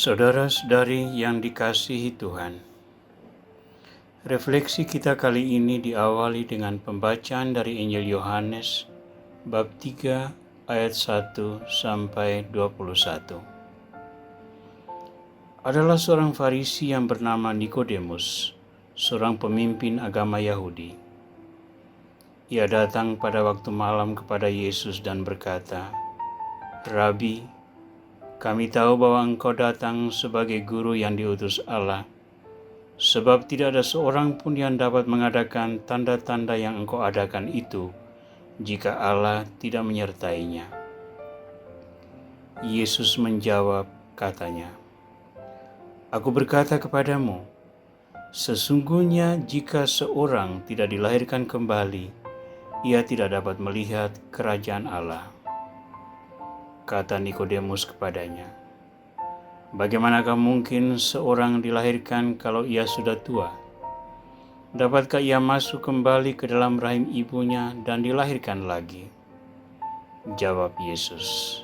Saudara-saudari yang dikasihi Tuhan, refleksi kita kali ini diawali dengan pembacaan dari Injil Yohanes bab 3 ayat 1 sampai 21. Adalah seorang Farisi yang bernama Nikodemus, seorang pemimpin agama Yahudi. Ia datang pada waktu malam kepada Yesus dan berkata, "Rabi, kami tahu bahwa engkau datang sebagai guru yang diutus Allah, sebab tidak ada seorang pun yang dapat mengadakan tanda-tanda yang engkau adakan itu, jika Allah tidak menyertainya." Yesus menjawab, katanya, "Aku berkata kepadamu, sesungguhnya jika seorang tidak dilahirkan kembali, ia tidak dapat melihat kerajaan Allah." Kata Nikodemus kepadanya, "Bagaimanakah mungkin seorang dilahirkan kalau ia sudah tua? Dapatkah ia masuk kembali ke dalam rahim ibunya dan dilahirkan lagi?" Jawab Yesus,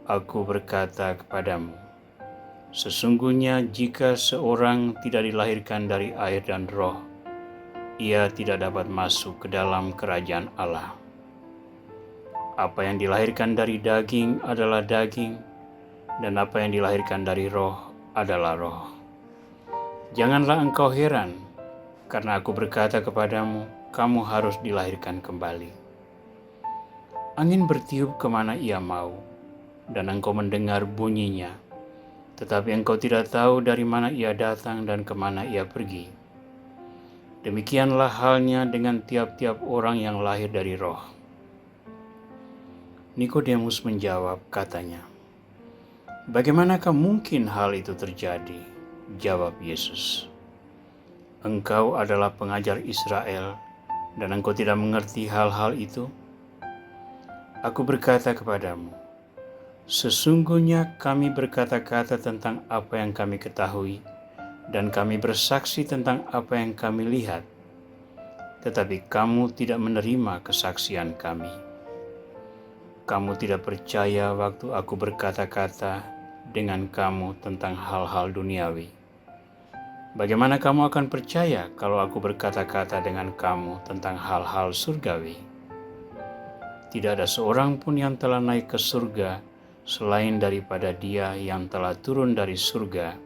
"Aku berkata kepadamu, sesungguhnya jika seorang tidak dilahirkan dari air dan roh, ia tidak dapat masuk ke dalam kerajaan Allah. Apa yang dilahirkan dari daging adalah daging, dan apa yang dilahirkan dari roh adalah roh. Janganlah engkau heran, karena aku berkata kepadamu, kamu harus dilahirkan kembali. Angin bertiup kemana ia mau, dan engkau mendengar bunyinya, tetapi engkau tidak tahu dari mana ia datang dan kemana ia pergi. Demikianlah halnya dengan tiap-tiap orang yang lahir dari roh." Nikodemus menjawab, katanya, "Bagaimanakah mungkin hal itu terjadi?" Jawab Yesus, "Engkau adalah pengajar Israel, dan engkau tidak mengerti hal-hal itu? Aku berkata kepadamu, sesungguhnya kami berkata-kata tentang apa yang kami ketahui, dan kami bersaksi tentang apa yang kami lihat, tetapi kamu tidak menerima kesaksian kami. Kamu tidak percaya waktu aku berkata-kata dengan kamu tentang hal-hal duniawi. Bagaimana kamu akan percaya kalau aku berkata-kata dengan kamu tentang hal-hal surgawi? Tidak ada seorang pun yang telah naik ke surga selain daripada Dia yang telah turun dari surga,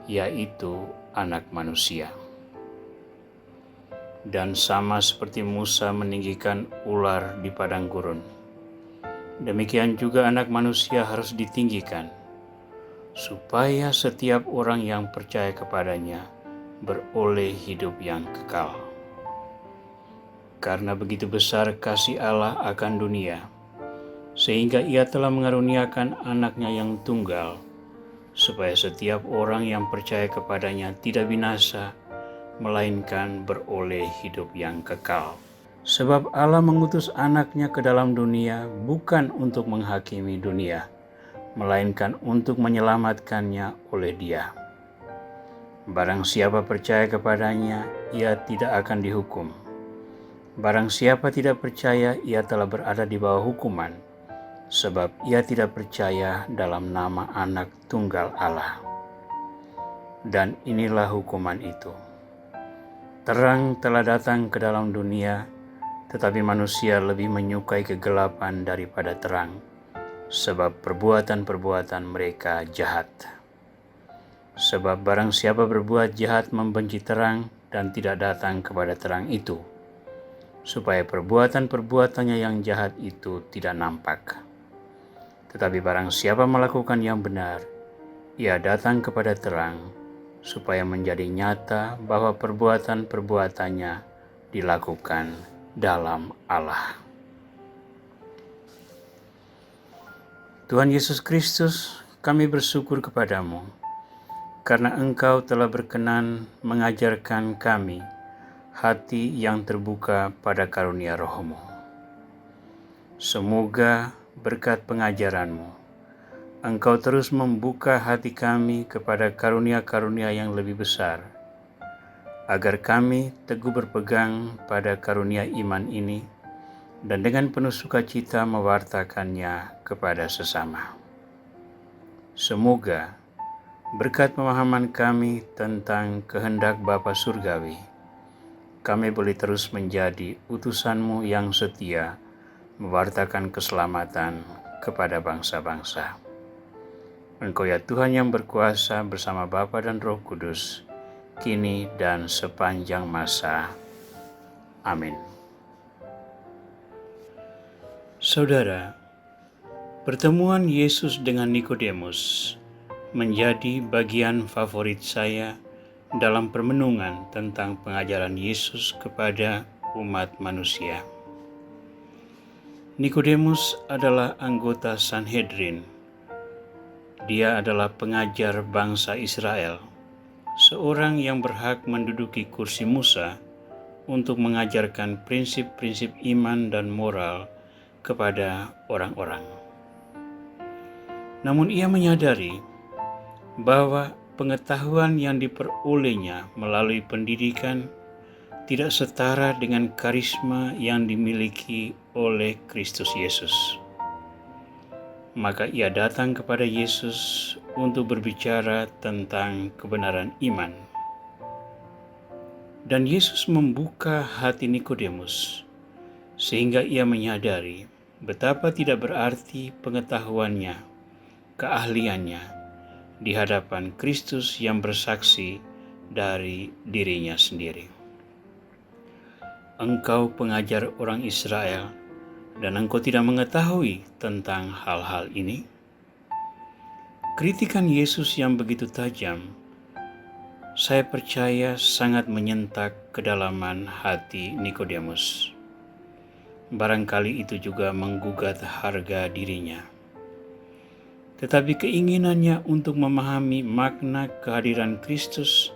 yaitu Anak Manusia. Dan sama seperti Musa meninggikan ular di padang gurun, demikian juga Anak Manusia harus ditinggikan, supaya setiap orang yang percaya kepadanya beroleh hidup yang kekal. Karena begitu besar kasih Allah akan dunia, sehingga Ia telah mengaruniakan Anaknya yang tunggal, supaya setiap orang yang percaya kepadanya tidak binasa, melainkan beroleh hidup yang kekal. Sebab Allah mengutus Anaknya ke dalam dunia bukan untuk menghakimi dunia, melainkan untuk menyelamatkannya oleh Dia. Barang siapa percaya kepadanya, ia tidak akan dihukum. Barang siapa tidak percaya, ia telah berada di bawah hukuman, sebab ia tidak percaya dalam nama Anak Tunggal Allah. Dan inilah hukuman itu. Terang telah datang ke dalam dunia, tetapi manusia lebih menyukai kegelapan daripada terang, sebab perbuatan-perbuatan mereka jahat. Sebab barang siapa berbuat jahat membenci terang dan tidak datang kepada terang itu, supaya perbuatan-perbuatannya yang jahat itu tidak nampak. Tetapi barang siapa melakukan yang benar, ia datang kepada terang, supaya menjadi nyata bahwa perbuatan-perbuatannya dilakukan dalam Allah. Tuhan Yesus Kristus, kami bersyukur kepadamu, karena Engkau telah berkenan mengajarkan kami hati yang terbuka pada karunia Roh-Mu. Semoga berkat pengajaran-Mu, Engkau terus membuka hati kami kepada karunia-karunia yang lebih besar, agar kami teguh berpegang pada karunia iman ini dan dengan penuh sukacita mewartakannya kepada sesama. Semoga Berkat pemahaman kami tentang kehendak Bapa Surgawi, kami boleh terus menjadi utusan-Mu yang setia, mewartakan keselamatan kepada bangsa-bangsa. Engkau ya Tuhan yang berkuasa bersama Bapa dan Roh Kudus, kini dan sepanjang masa. Amin. Saudara, pertemuan Yesus dengan Nikodemus menjadi bagian favorit saya dalam permenungan tentang pengajaran Yesus kepada umat manusia. Nikodemus adalah anggota Sanhedrin. Dia adalah pengajar bangsa Israel, seorang yang berhak menduduki kursi Musa untuk mengajarkan prinsip-prinsip iman dan moral kepada orang-orang. Namun ia menyadari bahwa pengetahuan yang diperolehnya melalui pendidikan tidak setara dengan karisma yang dimiliki oleh Kristus Yesus. Maka ia datang kepada Yesus untuk berbicara tentang kebenaran iman. Dan Yesus membuka hati Nikodemus, sehingga ia menyadari betapa tidak berarti pengetahuannya, keahliannya, di hadapan Kristus yang bersaksi dari dirinya sendiri. Engkau pengajar orang Israel, dan engkau tidak mengetahui tentang hal-hal ini? Kritikan Yesus yang begitu tajam, saya percaya sangat menyentak kedalaman hati Nikodemus. Barangkali itu juga menggugat harga dirinya. Tetapi keinginannya untuk memahami makna kehadiran Kristus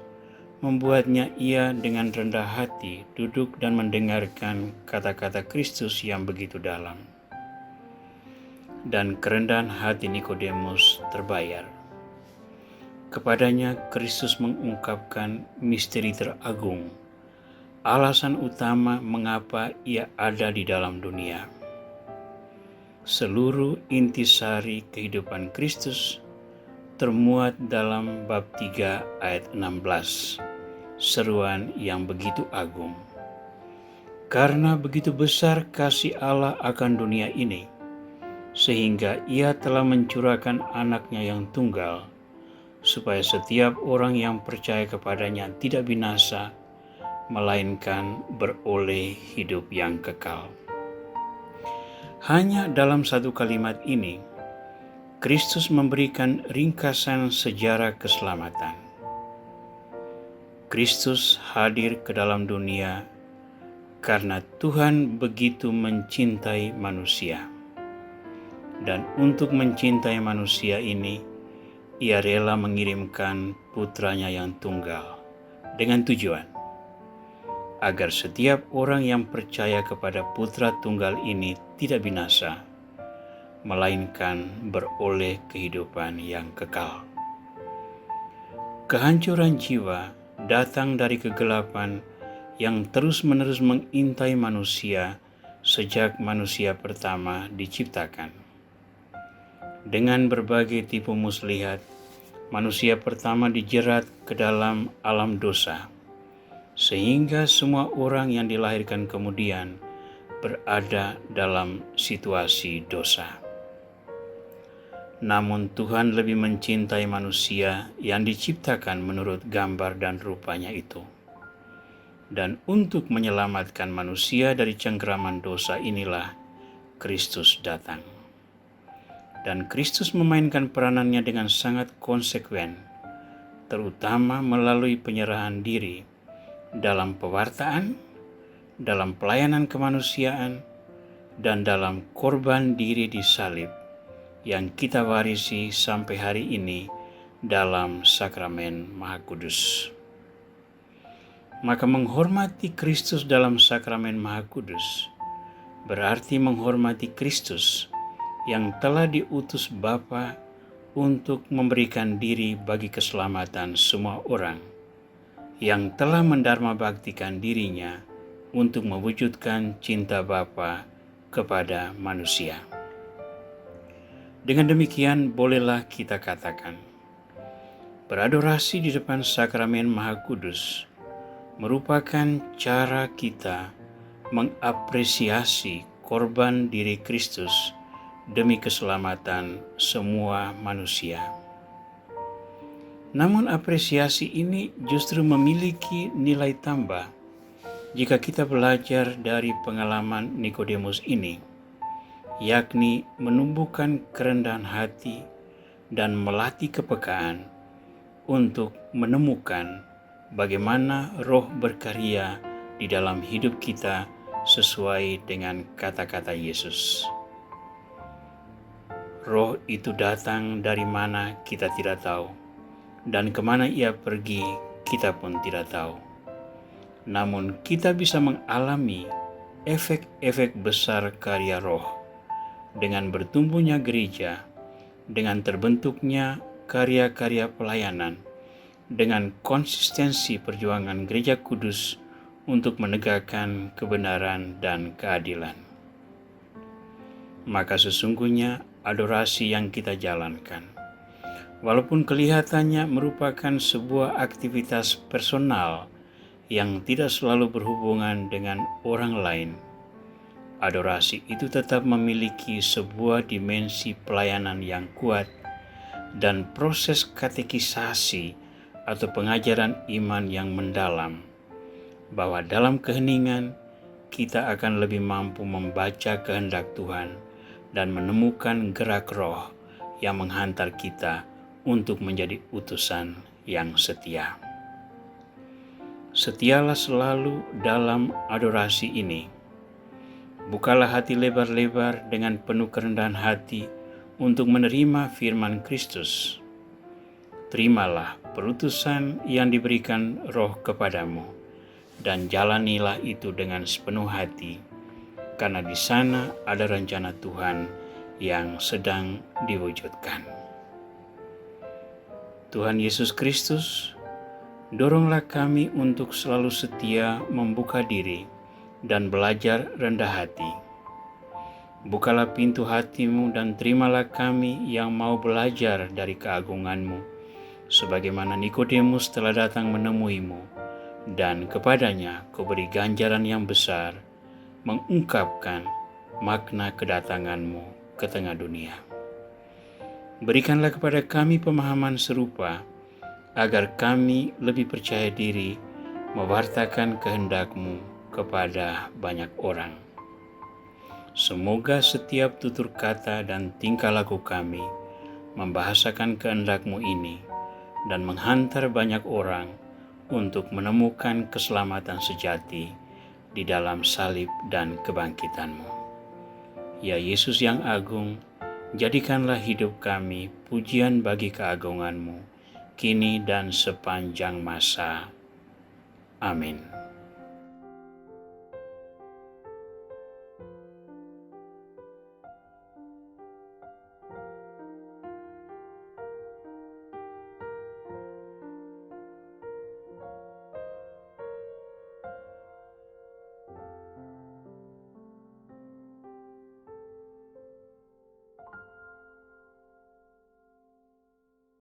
membuatnya ia dengan rendah hati duduk dan mendengarkan kata-kata Kristus yang begitu dalam. Dan kerendahan hati Nikodemus terbayar. Kepadanya Kristus mengungkapkan misteri teragung, alasan utama mengapa ia ada di dalam dunia. Seluruh intisari kehidupan Kristus termuat dalam bab 3 ayat 16, seruan yang begitu agung. Karena begitu besar kasih Allah akan dunia ini, sehingga ia telah mencurahkan anaknya yang tunggal, supaya setiap orang yang percaya kepadanya tidak binasa, melainkan beroleh hidup yang kekal. Hanya dalam satu kalimat ini, Kristus memberikan ringkasan sejarah keselamatan. Kristus hadir ke dalam dunia karena Tuhan begitu mencintai manusia. Dan untuk mencintai manusia ini, ia rela mengirimkan putranya yang tunggal dengan tujuan agar setiap orang yang percaya kepada putra tunggal ini tidak binasa, melainkan beroleh kehidupan yang kekal. Kehancuran jiwa datang dari kegelapan yang terus-menerus mengintai manusia sejak manusia pertama diciptakan. Dengan berbagai tipu muslihat, manusia pertama dijerat ke dalam alam dosa, sehingga semua orang yang dilahirkan kemudian berada dalam situasi dosa. Namun Tuhan lebih mencintai manusia yang diciptakan menurut gambar dan rupanya itu. Dan untuk menyelamatkan manusia dari cengkeraman dosa inilah Kristus datang. Dan Kristus memainkan peranannya dengan sangat konsekuen, terutama melalui penyerahan diri dalam pewartaan, dalam pelayanan kemanusiaan, dan dalam korban diri di salib yang kita warisi sampai hari ini dalam sakramen Maha Kudus. Maka menghormati Kristus dalam sakramen Maha Kudus berarti menghormati Kristus yang telah diutus Bapa untuk memberikan diri bagi keselamatan semua orang, yang telah mendharma baktikan dirinya untuk mewujudkan cinta Bapa kepada manusia. Dengan demikian bolehlah kita katakan, Beradorasi di depan sakramen Maha Kudus merupakan cara kita mengapresiasi korban diri Kristus demi keselamatan semua manusia. Namun apresiasi ini justru memiliki nilai tambah jika kita belajar dari pengalaman Nikodemus ini, yakni menumbuhkan kerendahan hati dan melatih kepekaan untuk menemukan bagaimana Roh berkarya di dalam hidup kita sesuai dengan kata-kata Yesus. Roh itu datang dari mana kita tidak tahu, dan kemana ia pergi kita pun tidak tahu. Namun kita bisa mengalami efek-efek besar karya Roh dengan bertumbuhnya gereja, dengan terbentuknya karya-karya pelayanan, dengan konsistensi perjuangan Gereja Kudus untuk menegakkan kebenaran dan keadilan. Maka sesungguhnya adorasi yang kita jalankan, walaupun kelihatannya merupakan sebuah aktivitas personal yang tidak selalu berhubungan dengan orang lain, adorasi itu tetap memiliki sebuah dimensi pelayanan yang kuat dan proses katekisasi atau pengajaran iman yang mendalam, bahwa dalam keheningan kita akan lebih mampu membaca kehendak Tuhan dan menemukan gerak Roh yang menghantar kita untuk menjadi utusan yang setia. Setialah selalu dalam adorasi ini. Bukalah hati lebar-lebar dengan penuh kerendahan hati untuk menerima firman Kristus. Terimalah perutusan yang diberikan Roh kepadamu, dan jalanilah itu dengan sepenuh hati, karena di sana ada rencana Tuhan yang sedang diwujudkan. Tuhan Yesus Kristus, doronglah kami untuk selalu setia membuka diri dan belajar rendah hati. Bukalah pintu hatimu dan terimalah kami yang mau belajar dari keagunganmu, sebagaimana Nikodemus telah datang menemuimu, dan kepadanya kau beri ganjaran yang besar, mengungkapkan makna kedatanganmu ke tengah dunia. Berikanlah kepada kami pemahaman serupa, agar kami lebih percaya diri mewartakan kehendak-Mu kepada banyak orang. Semoga setiap tutur kata dan tingkah laku kami membahasakan kehendak-Mu ini dan menghantar banyak orang untuk menemukan keselamatan sejati di dalam salib dan kebangkitan-Mu. Ya Yesus yang agung, jadikanlah hidup kami pujian bagi keagungan-Mu, kini dan sepanjang masa. Amin.